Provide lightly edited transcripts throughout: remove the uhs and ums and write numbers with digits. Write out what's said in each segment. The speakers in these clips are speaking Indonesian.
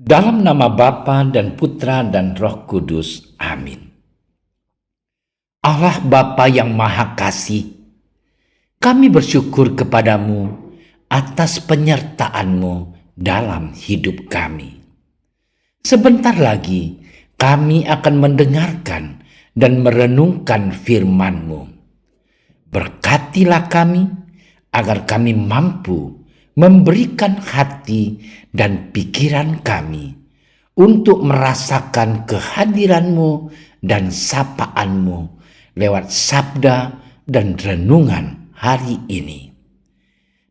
Dalam nama Bapa dan Putra dan Roh Kudus. Amin. Allah Bapa yang Maha Kasih, kami bersyukur kepadamu atas penyertaan-Mu dalam hidup kami. Sebentar lagi kami akan mendengarkan dan merenungkan firman-Mu. Berkatilah kami agar kami mampu memberikan hati dan pikiran kami untuk merasakan kehadiran-Mu dan sapaan-Mu lewat sabda dan renungan hari ini.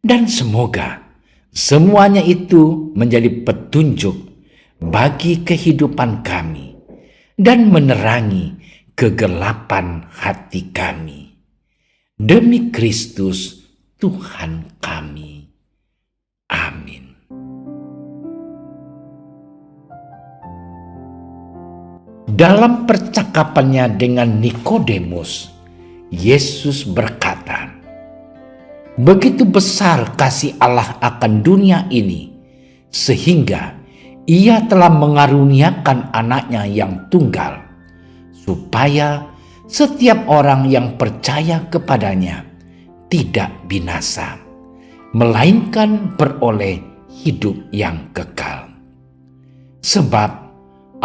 Dan semoga semuanya itu menjadi petunjuk bagi kehidupan kami dan menerangi kegelapan hati kami. Demi Kristus Tuhan kami. Amin. Dalam percakapannya dengan Nikodemus, Yesus berkata, "Begitu besar kasih Allah akan dunia ini, sehingga Ia telah mengaruniakan anaknya yang tunggal, supaya setiap orang yang percaya kepadanya tidak binasa, melainkan beroleh hidup yang kekal. Sebab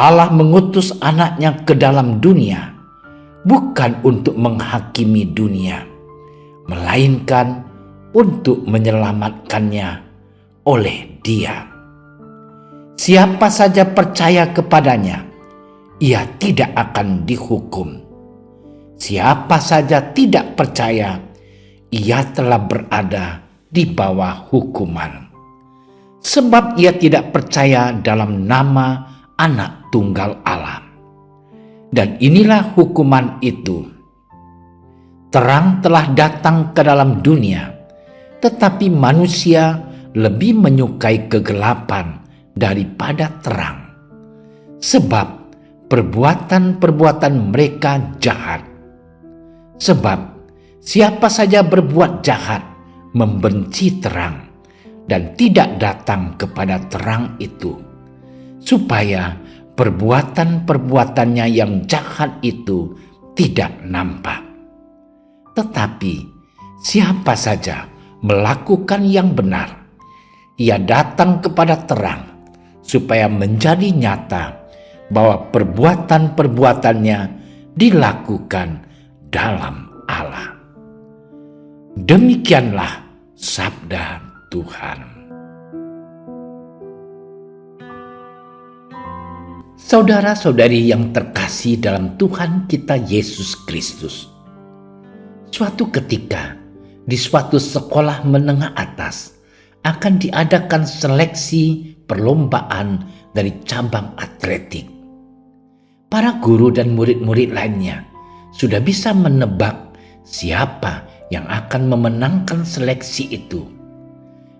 Allah mengutus anaknya ke dalam dunia, bukan untuk menghakimi dunia, melainkan untuk menyelamatkannya oleh Dia. Siapa saja percaya kepadanya, ia tidak akan dihukum. Siapa saja tidak percaya, ia telah berada di bawah hukuman. Sebab ia tidak percaya dalam nama Anak Tunggal Allah. Dan inilah hukuman itu. Terang telah datang ke dalam dunia, tetapi manusia lebih menyukai kegelapan daripada terang. Sebab perbuatan-perbuatan mereka jahat. Sebab siapa saja berbuat jahat membenci terang dan tidak datang kepada terang itu, supaya perbuatan-perbuatannya yang jahat itu tidak nampak. Tetapi siapa saja melakukan yang benar, ia datang kepada terang, supaya menjadi nyata bahwa perbuatan-perbuatannya dilakukan dalam Allah." Demikianlah sabda Tuhan. Saudara-saudari yang terkasih dalam Tuhan kita Yesus Kristus, suatu ketika di suatu sekolah menengah atas akan diadakan seleksi perlombaan dari cabang atletik. Para guru dan murid-murid lainnya sudah bisa menebak siapa yang akan memenangkan seleksi itu.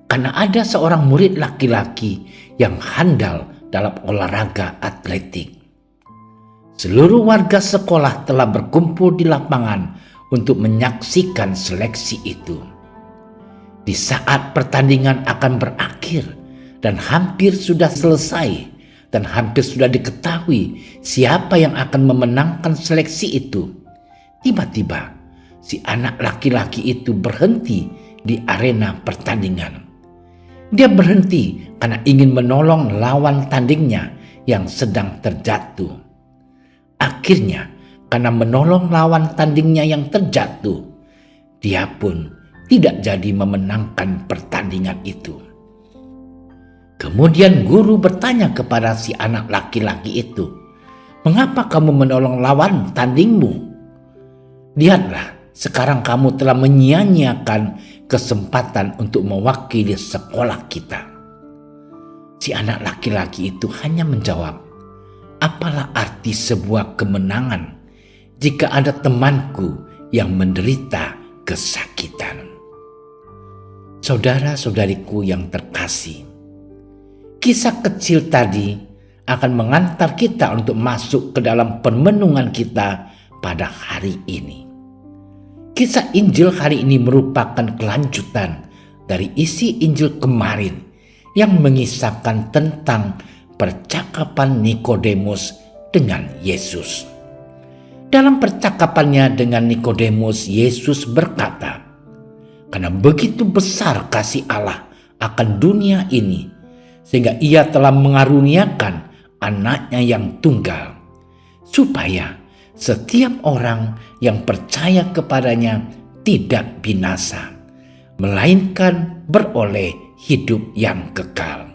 Karena ada seorang murid laki-laki yang handal dalam olahraga atletik. Seluruh warga sekolah telah berkumpul di lapangan untuk menyaksikan seleksi itu. Di saat pertandingan akan berakhir dan hampir sudah selesai dan hampir sudah diketahui siapa yang akan memenangkan seleksi itu, tiba-tiba si anak laki-laki itu berhenti di arena pertandingan. Dia berhenti karena ingin menolong lawan tandingnya yang sedang terjatuh. Akhirnya, karena menolong lawan tandingnya yang terjatuh, dia pun tidak jadi memenangkan pertandingan itu. Kemudian guru bertanya kepada si anak laki-laki itu, "Mengapa kamu menolong lawan tandingmu? Lihatlah, sekarang kamu telah menyia-nyiakan kesempatan untuk mewakili sekolah kita." Si anak laki-laki itu hanya menjawab, "Apalah arti sebuah kemenangan jika ada temanku yang menderita kesakitan?" Saudara-saudariku yang terkasih, kisah kecil tadi akan mengantar kita untuk masuk ke dalam permenungan kita pada hari ini. Kisah Injil hari ini merupakan kelanjutan dari isi Injil kemarin yang mengisahkan tentang percakapan Nikodemus dengan Yesus. Dalam percakapannya dengan Nikodemus, Yesus berkata, "Karena begitu besar kasih Allah akan dunia ini, sehingga Ia telah mengaruniakan anaknya yang tunggal, supaya setiap orang yang percaya kepadanya tidak binasa, melainkan beroleh hidup yang kekal."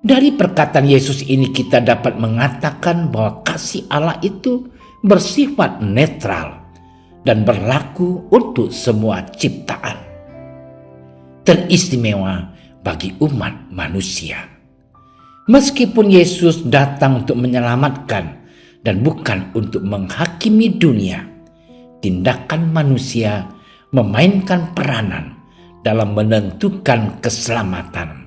Dari perkataan Yesus ini kita dapat mengatakan bahwa kasih Allah itu bersifat netral dan berlaku untuk semua ciptaan, teristimewa bagi umat manusia. Meskipun Yesus datang untuk menyelamatkan dan bukan untuk menghakimi dunia, tindakan manusia memainkan peranan dalam menentukan keselamatan.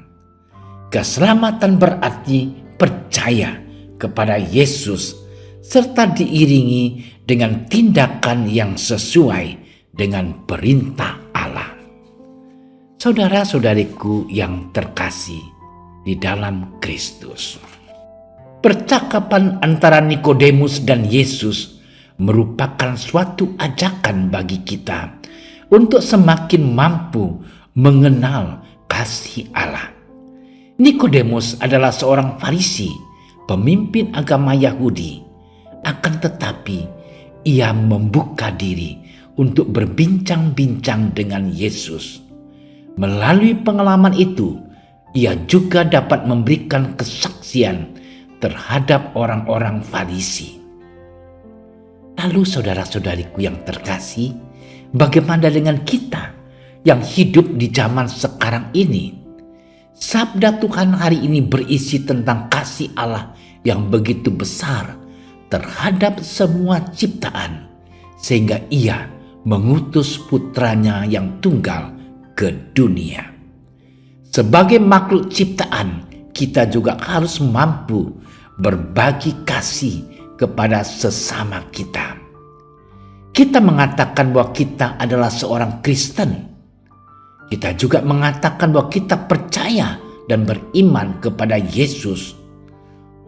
Keselamatan berarti percaya kepada Yesus serta diiringi dengan tindakan yang sesuai dengan perintah Allah. Saudara-saudariku yang terkasih di dalam Kristus, percakapan antara Nikodemus dan Yesus merupakan suatu ajakan bagi kita untuk semakin mampu mengenal kasih Allah. Nikodemus adalah seorang Farisi, pemimpin agama Yahudi. Akan tetapi, ia membuka diri untuk berbincang-bincang dengan Yesus. Melalui pengalaman itu, ia juga dapat memberikan kesaksian terhadap orang-orang Farisi. Lalu saudara-saudariku yang terkasih, bagaimana dengan kita yang hidup di zaman sekarang ini? Sabda Tuhan hari ini berisi tentang kasih Allah yang begitu besar terhadap semua ciptaan, sehingga Ia mengutus putranya yang tunggal ke dunia. Sebagai makhluk ciptaan, kita juga harus mampu berbagi kasih kepada sesama kita. Kita mengatakan bahwa kita adalah seorang Kristen. Kita juga mengatakan bahwa kita percaya dan beriman kepada Yesus.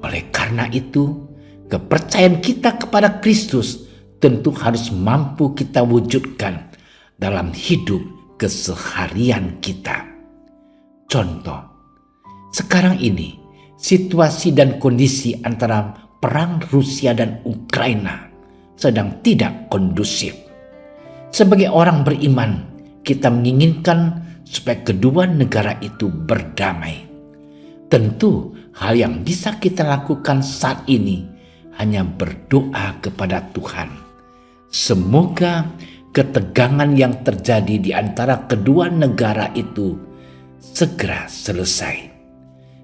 Oleh karena itu, kepercayaan kita kepada Kristus tentu harus mampu kita wujudkan dalam hidup keseharian kita. Contoh, sekarang ini situasi dan kondisi antara perang Rusia dan Ukraina sedang tidak kondusif. Sebagai orang beriman, kita menginginkan supaya kedua negara itu berdamai. Tentu hal yang bisa kita lakukan saat ini hanya berdoa kepada Tuhan. Semoga ketegangan yang terjadi di antara kedua negara itu segera selesai.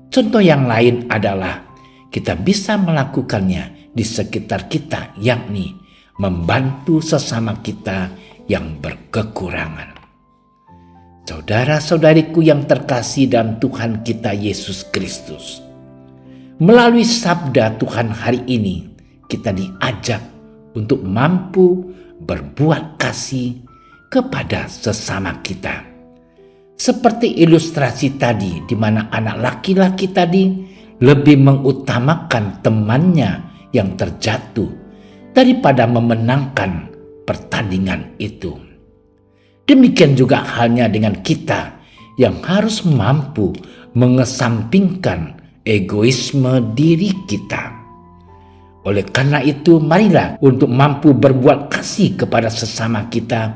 Contoh yang lain adalah kita bisa melakukannya di sekitar kita, yakni membantu sesama kita yang berkekurangan. Saudara-saudariku yang terkasih dalam Tuhan kita Yesus Kristus, melalui sabda Tuhan hari ini kita diajak untuk mampu berbuat kasih kepada sesama kita. Seperti ilustrasi tadi, di mana anak laki-laki tadi lebih mengutamakan temannya yang terjatuh daripada memenangkan pertandingan itu. Demikian juga halnya dengan kita yang harus mampu mengesampingkan egoisme diri kita. Oleh karena itu, marilah untuk mampu berbuat kasih kepada sesama kita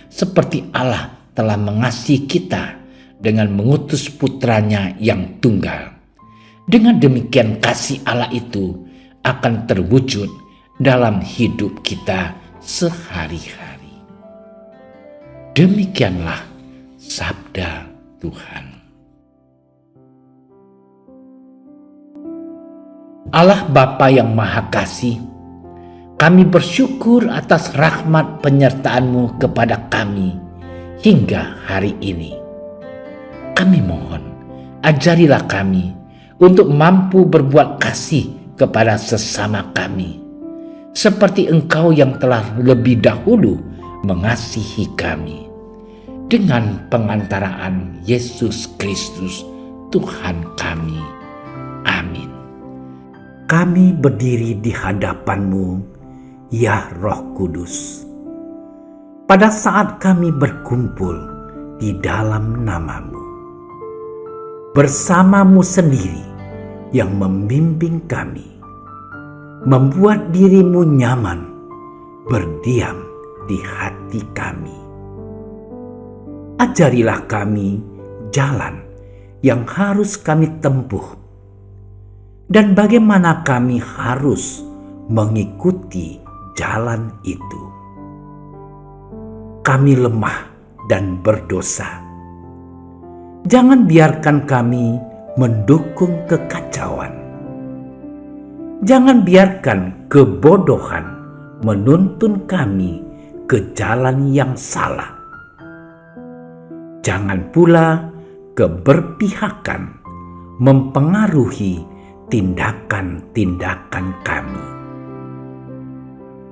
seperti Allah telah mengasihi kita dengan mengutus putranya yang tunggal. Dengan demikian kasih Allah itu akan terwujud dalam hidup kita sehari-hari. Demikianlah sabda Tuhan. Allah Bapa yang Maha Kasih, kami bersyukur atas rahmat penyertaan-Mu kepada kami hingga hari ini. Kami mohon, ajarilah kami untuk mampu berbuat kasih kepada sesama kami, seperti Engkau yang telah lebih dahulu mengasihi kami. Dengan pengantaraan Yesus Kristus Tuhan kami. Amin. kami berdiri di hadapan-Mu, ya Roh Kudus. Pada saat kami berkumpul di dalam nama-Mu, bersama-Mu sendiri yang membimbing kami, membuat diri-Mu nyaman berdiam di hati kami. Ajarilah kami jalan yang harus kami tempuh dan bagaimana kami harus mengikuti jalan itu. Kami lemah dan berdosa. Jangan biarkan kami mendukung kekacauan. Jangan biarkan kebodohan menuntun kami ke jalan yang salah. Jangan pula keberpihakan mempengaruhi tindakan-tindakan kami.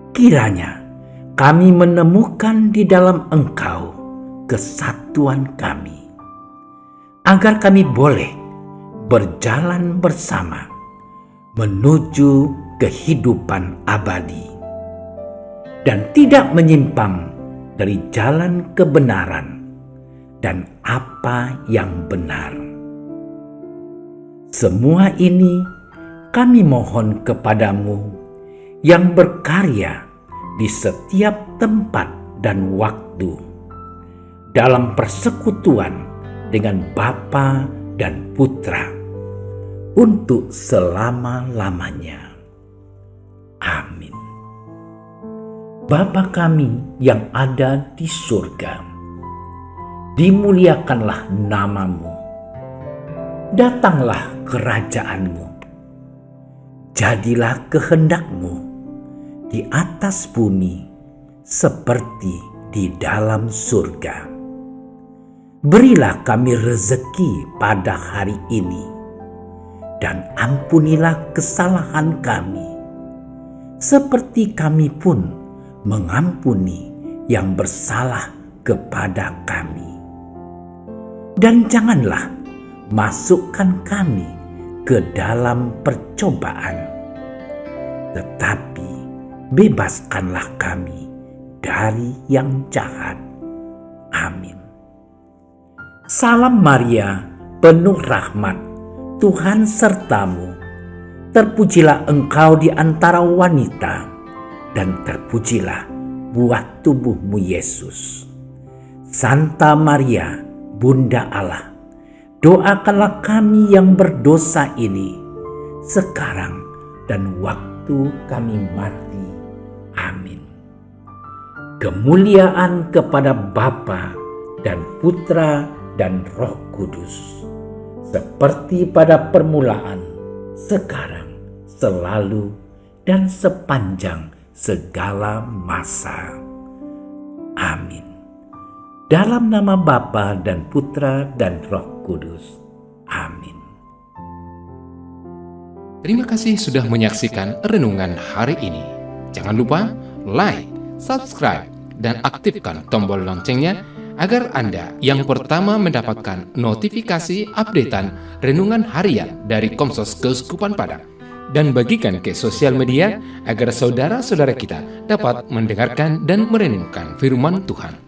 Kiranya kami menemukan di dalam Engkau kesatuan kami, agar kami boleh berjalan bersama menuju kehidupan abadi dan tidak menyimpang dari jalan kebenaran dan apa yang benar. Semua ini kami mohon kepadamu yang berkarya di setiap tempat dan waktu dalam persekutuan dengan Bapa dan Putra untuk selama-lamanya. Amin. Bapa kami yang ada di surga, dimuliakanlah nama-Mu. Datanglah kerajaan-Mu. Jadilah kehendak-Mu di atas bumi seperti di dalam surga. Berilah kami rezeki pada hari ini, dan ampunilah kesalahan kami, seperti kami pun mengampuni yang bersalah kepada kami. Dan janganlah masukkan kami ke dalam percobaan, tetapi bebaskanlah kami dari yang jahat. Amin. Salam Maria, penuh rahmat, Tuhan sertamu. Terpujilah engkau di antara wanita, dan terpujilah buah tubuhmu Yesus. Santa Maria, Bunda Allah, doakanlah kami yang berdosa ini, sekarang dan waktu kami mati. Amin. Kemuliaan kepada Bapa dan Putra dan Roh Kudus, seperti pada permulaan, sekarang, selalu, dan sepanjang segala masa. Amin. Dalam nama Bapa dan Putra dan Roh Kudus. Amin. Terima kasih sudah menyaksikan renungan hari ini. Jangan lupa like, subscribe, dan aktifkan tombol loncengnya agar Anda yang pertama mendapatkan notifikasi updatean renungan harian dari Komsos Keuskupan Padang. Dan bagikan ke sosial media agar saudara-saudara kita dapat mendengarkan dan merenungkan firman Tuhan.